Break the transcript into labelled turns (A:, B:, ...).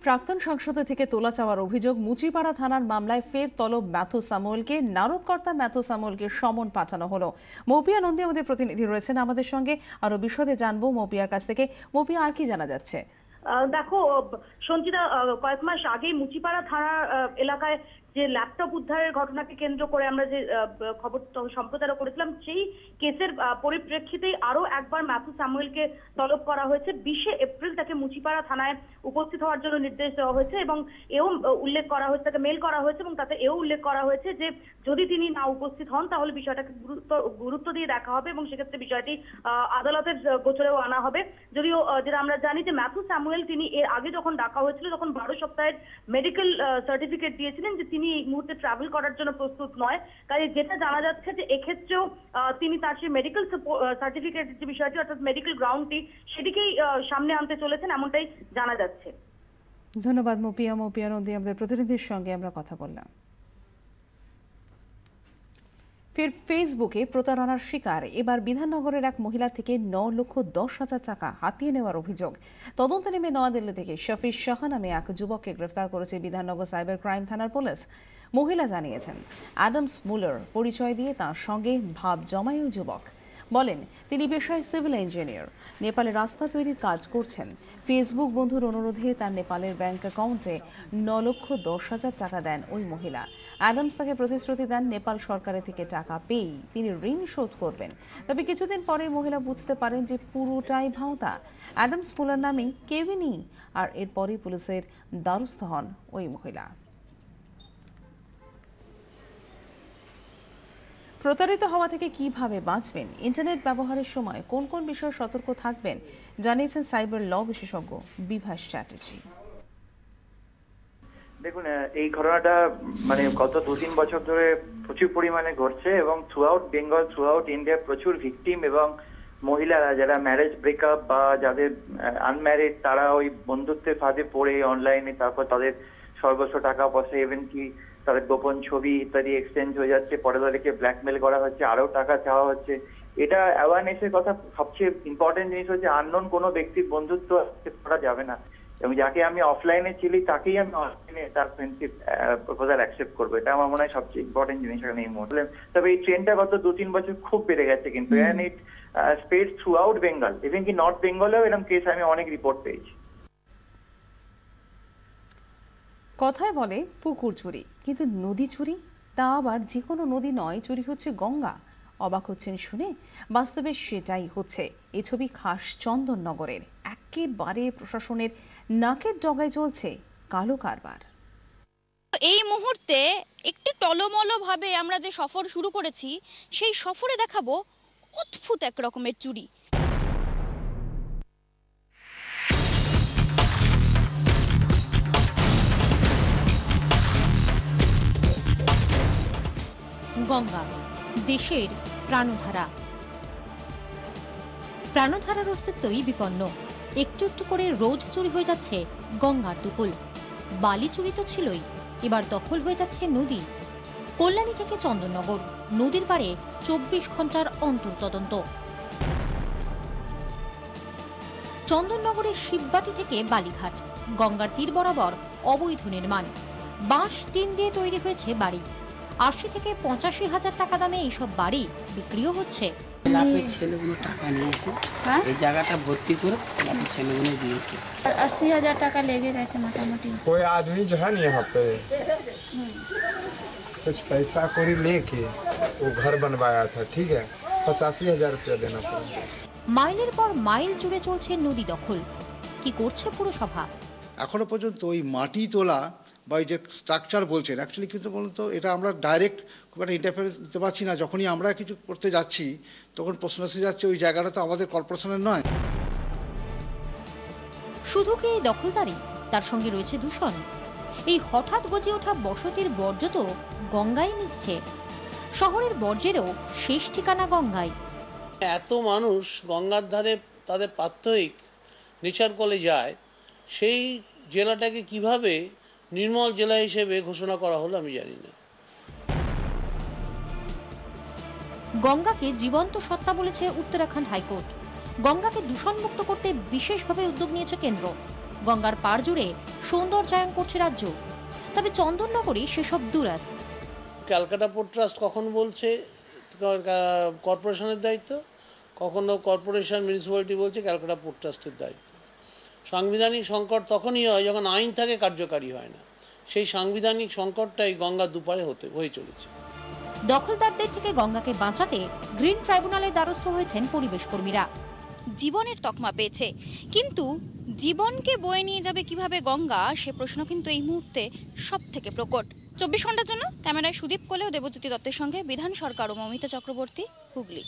A: প্রাক্তন সংসদ থেকে তোলা চাওয়ার অভিযোগ, মুচিপাড়া থানার মামলায় ফের তলব ম্যাথু সামুয়েলকে। নারদকর্তা ম্যাথু সামুয়েলকে সমন পাঠানো হলো। মৌপিয়া নন্দী আমাদের প্রতিনিধি রয়েছেন আমাদের সঙ্গে, আরো বিশদে জানবো মৌপিয়ার কাছ থেকে। মৌপিয়া, আর কি জানা যাচ্ছে?
B: দেখো সঞ্চিতা, কয়েক মাস আগেই মুচিপাড়া থানা এলাকায় যে ল্যাপটপ উদ্ধারের ঘটনাকে কেন্দ্র করে আমরা যে খবর সম্প্রচার করেছিলাম, সেই কেসের পরিপ্রেক্ষিতেই আরো একবার ম্যাথু সামুয়েলকে তলব করা হয়েছে। 20 এপ্রিল তাকে মুচিপাড়া থানায় উপস্থিত হওয়ার জন্য নির্দেশ দেওয়া হয়েছে এবং এও উল্লেখ করা হয়েছে, তাকে মেল করা হয়েছে এবং তাতে এও উল্লেখ করা হয়েছে যে যদি তিনি না উপস্থিত হন তাহলে বিষয়টাকে গুরুত্ব দিয়ে দেখা হবে এবং সেক্ষেত্রে বিষয়টি আদালতের গোচরেও আনা হবে। যদিও যেটা আমরা জানি যে ম্যাথু সামুয়েল তিনি এর আগে যখন ডাকা হয়েছিল তখন 12 সপ্তাহের মেডিকেল সার্টিফিকেট দিয়েছিলেন যে তিনি এই মুহূর্তে ট্রাভেল করার জন্য প্রস্তুত নয়। তাই যেটা জানা যাচ্ছে যে এক্ষেত্রেও তিনি তার সেই মেডিকেল সার্টিফিকেট যে বিষয়টি অর্থাৎ মেডিকেল গ্রাউন্ডটি সেটিকেই সামনে আনতে চলেছেন, এমনটাই জানা যাচ্ছে।
A: ধন্যবাদ মৌপিয়া নন্দী, আমাদের প্রতিনিধির সঙ্গে আমরা কথা বললাম। ফের ফেসবুকে প্রতারণার শিকার এবার বিধাননগরের এক মহিলা থেকে 9,10,000 টাকা হাতিয়ে নেওয়ার অভিযোগ। তদন্তে নেমে নয়াদিল্লি থেকে শফিস শাহ নামে এক যুবককে গ্রেফতার করেছে বিধাননগর সাইবার ক্রাইম থানার পুলিশ। মহিলা জানিয়েছেন, অ্যাডামস মুলার পরিচয় দিয়ে তার সঙ্গে ভাব জমায় ওই যুবক। বলেন তিনি পেশায় সিভিল ইঞ্জিনিয়ার, নেপালে রাস্তা তৈরির কাজ করছেন। ফেসবুক বন্ধুর অনুরোধে তার নেপালের ব্যাংক অ্যাকাউন্টে 9,10,000 টাকা দেন ওই মহিলা। অ্যাডামস তাকে প্রতিশ্রুতি দেন নেপাল সরকারের থেকে টাকা পেয়েই তিনি ঋণ শোধ করবেন। তবে কিছুদিন পরে মহিলা বুঝতে পারেন যে পুরোটাই ভাঁওতা, অ্যাডামস মুলার নামে কেউই নেই। আর এরপরই পুলিশের দ্বারস্থ হন ওই মহিলা। প্রতারিত হওয়া থেকে কিভাবে বাঁচবেন, ইন্টারনেট ব্যবহারের সময় কোন কোন বিষয়ে সতর্ক থাকবেন, জানিয়েছেন সাইবার ল বিশেষজ্ঞ বিভাস চ্যাটার্জি।
C: দেখুন, এই ঘটনাটা গত 2-3 বছর ধরে প্রচুর পরিমাণে ঘটছে এবং through out Bengal, through out India প্রচুর ভিকটিম এবং মহিলারা যারা ম্যারেজ ব্রেকআপ বা যাদের আনম্যারিড তারা ওই বন্ধুত্বের ফাঁদে পড়ে অনলাইনে তারপর তাদের সর্বস্ব টাকা পয়সা ইভেন কি তাদের গোপন ছবি ইত্যাদি এক্সচেঞ্জ হয়ে যাচ্ছে, পরে তাদেরকে ব্ল্যাকমেল করা হচ্ছে, আরো টাকা চাওয়া হচ্ছে। এটা অ্যাওয়ারনেসের কথা। সবচেয়ে ইম্পর্টেন্ট জিনিস হচ্ছে আননোন কোনো ব্যক্তির বন্ধুত্ব করা যাবে না এবং যাকে আমি অফলাইনে চিনি তাকেই আমি অনলাইনে তার ফ্রেন্ডশিপ প্রপোজাল অ্যাকসেপ্ট করবো। এটা আমার মনে হয় সবচেয়ে ইম্পর্টেন্ট জিনিস এখানে এই মুহূর্তে। তবে এই ট্রেন্ডটা গত 2-3 বছর খুব বেড়ে গেছে কিন্তু, and it spread through Bengal, even কি নর্থ বেঙ্গলেও এরকম কেস আমি অনেক রিপোর্ট পেয়েছি।
A: কথায় বলে পুকুর চুরি, কিন্তু নদী চুরি, তা আবার যে কোনো নদী নয়, চুরি হচ্ছে গঙ্গা। অবাক হচ্ছেন শুনে, বাস্তবে সেটাই হচ্ছে। এই ছবি খাস চন্দননগরের। একেবারে প্রশাসনের নাকের ডগায় চলছে কালো কারবার।
D: এই মুহূর্তে একটু টলমলো ভাবে আমরা যে সফর শুরু করেছি, সেই সফরে দেখাবো অদ্ভুত এক রকমের চুরি।
E: গঙ্গা, দেশের প্রাণধারা। প্রাণধারার অস্তিত্বই বিপন্ন। একটু একটু করে রোজ চুরি হয়ে যাচ্ছে গঙ্গার দুকুল। বালি চুরি তো ছিলই, এবার দখল হয়ে যাচ্ছে নদী। কল্যাণী থেকে চন্দননগর, নদীর পাড়ে 24 ঘন্টার অন্তর তদন্ত। চন্দননগরের শিববাটি থেকে বালিঘাট, গঙ্গার তীর বরাবর অবৈধ নির্মাণ। বাঁশ টিন দিয়ে তৈরি হয়েছে বাড়ি। 80 থেকে 85,000 টাকা দামে এইসব বাড়ি বিক্রিও হচ্ছে।
F: ছেলেগুলো টাকা নিয়েছে, এই জায়গাটা ভর্তি করে ছেলেগুলো দিয়েছে।
G: 80,000 টাকা লেগে গেছে মোটামুটি।
H: कोई आदमी जो है ना यहाँ पे कुछ पैसा कोई लेके वो घर बनवाया था, ठीक है, 85,000 रुपया देना पड़ा।
E: মাইলের পর মাইল জুড়ে চলছে নদী দখল। কি করছে পুরসভা?
I: এখনো পর্যন্ত ওই মাটি তোলা বা ওই যে স্ট্রাকচার বলছেন, অ্যাকচুয়ালি কিন্তু বলতো এটা আমরা ডাইরেক্ট খুব একটা ইন্টারফেরেন্স দিতে পারছি না। যখনই আমরা কিছু করতে যাচ্ছি তখন প্রশ্ন এসে যাচ্ছে ওই জায়গাটা তো আমাদের কর্পোরেশনের নয়।
E: শুধু কি এই দখলদারি, তার সঙ্গে রয়েছে দূষণ। এই হঠাৎ গজে ওঠা বসতির বর্জ্য তো গঙ্গায় মিশছে। শহরের বর্জ্যেরও শেষ ঠিকানা গঙ্গায়।
J: এত মানুষ গঙ্গার ধারে তাদের প্রাত্যহিক নেচার কলে যায়, সেই জেলাটাকে কিভাবে নির্মল জেলা হিসেবে ঘোষণা করা হলো আমি জানি না।
E: গঙ্গাকে জীবন্ত সত্তা বলেছে উত্তরাখণ্ড হাইকোর্ট। গঙ্গাকে দূষণমুক্ত করতে বিশেষভাবে উদ্যোগ নিয়েছে কেন্দ্র। গঙ্গার পাড় জুড়ে সৌন্দর্যায়ন করছে রাজ্য। তবে চন্দননগরে সেসব দুরাস।
J: ক্যালকাটা পোর্ট ট্রাস্ট কখন বলছে কর্পোরেশনের দায়িত্ব, কখনো কর্পোরেশন মিউনিসিপ্যালিটি বলছে ক্যালকাটা পোর্ট ট্রাস্টের দায়িত্ব। সাংবিধানিক সংকট তখনই হয় যখন আইন থাকে, কার্যকারী হয় না। সেই সাংবিধানিক সংকটটাই গঙ্গার দুপারে হয়ে চলেছে।
E: দখলদারদের থেকে গঙ্গাকে বাঁচাতে গ্রিন ট্রাইব্যুনালের দ্বারস্থ হয়েছেন পরিবেশ কর্মীরা।
D: জীবনের তকমা পেয়েছে, কিন্তু জীবনকে বয়ে নিয়ে যাবে কিভাবে গঙ্গা, সে প্রশ্ন কিন্তু এই মুহূর্তে সব থেকে প্রকট। 24 ঘন্টার জন্য ক্যামেরায় সুদীপ কোলে ও দেবজ্যোতি দত্তের সঙ্গে বিধান সরকার ও মমিতা চক্রবর্তী, হুগলি।